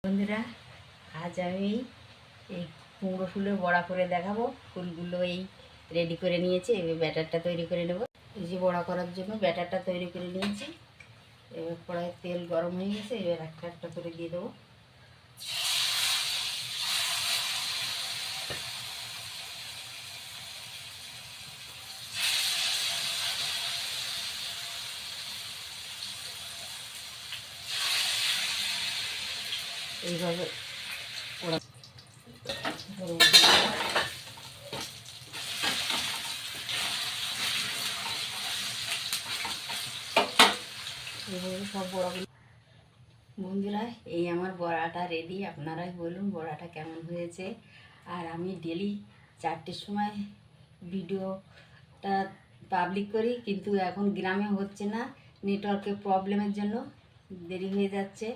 বন্ধুরা, আজ আমি এই কুমড়ো ফুলের বড়া করে দেখাবো। ফুলগুলো এই রেডি করে নিয়েছি, এবার ব্যাটারটা তৈরি করে নেব। এই যে বড়া করার জন্য ব্যাটারটা তৈরি করে নিয়েছি। এবার কড়াইয়ে তেল গরম হয়ে গেছে, এবার একটা একটা করে দিয়ে দেবো। এইভাবে ওরা এইভাবে সব বড়াগুলো। বন্ধুরা, এই আমার বড়াটা রেডি। আপনারাই বলুন বড়াটা কেমন হয়েছে। আর আমি ডেলি 4টের সময় ভিডিওটা পাবলিক করি, কিন্তু এখন গ্রামে হচ্ছে না, নেটওয়ার্কের প্রবলেমের জন্য দেরি হয়ে যাচ্ছে।